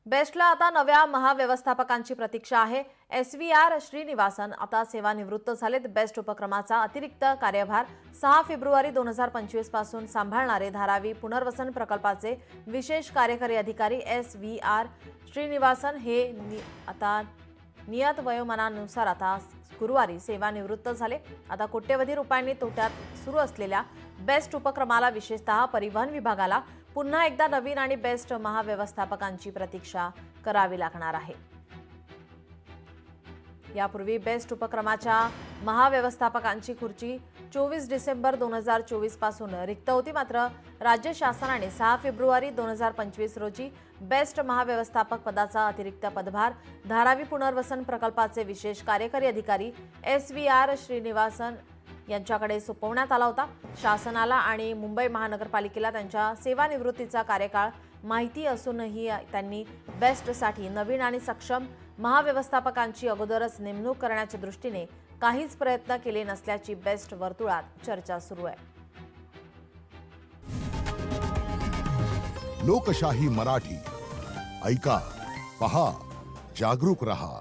बेस्टला आता नव्या महाव्यवस्थापकांची प्रतीक्षा आहे। SVR श्रीनिवासन आता सेवानिवृत्त झालेत। बेस्ट उपक्रमाचा अतिरिक्त कार्यभार 6 फेब्रुवारी 2025 पासून सांभाळणारे धारावी पुनर्वसन प्रकल्पाचे विशेष कार्यकारी अधिकारी SVR श्रीनिवासन हे आता नियत वयोमानानुसार आता गुरुवारी सेवानिवृत्त झाले। आता कोट्यवधी रुपयांनी तोट्यात सुरू असलेल्या बेस्ट उपक्रमाला विशेषतः परिवहन विभागाला पुन्हा एकदा नवीन आणि बेस्ट महाव्यवस्थापकांची प्रतीक्षा करावी लागणार आहे। यापूर्वी बेस्ट उपक्रमाच्या महाव्यवस्थापकांची खुर्ची 24 डिसेंबर 2024 पासून रिक्त होती। मात्र राज्य शासनाने 6 फेब्रुवारी 2025 रोजी बेस्ट महाव्यवस्थापक पदाचा अतिरिक्त पदभार धारावी पुनर्वसन प्रकल्पाचे विशेष कार्यकारी अधिकारी SVR श्रीनिवासन यांच्याकडे सोपवण्यात आला होता। शासनाला आणि मुंबई महानगरपालिकेला त्यांच्या सेवानिवृत्तीचा कार्यकाळ माहिती असूनही त्यांनी बेस्टसाठी नवीन आणि सक्षम महाव्यवस्थापकांची अगोदरच नेमणूक करण्याच्या दृष्टीने काहीच प्रयत्न केले नसल्याची बेस्ट वर्तुळात चर्चा सुरू आहे। लोकशाही मराठी ऐका, पहा, जागरूक रहा।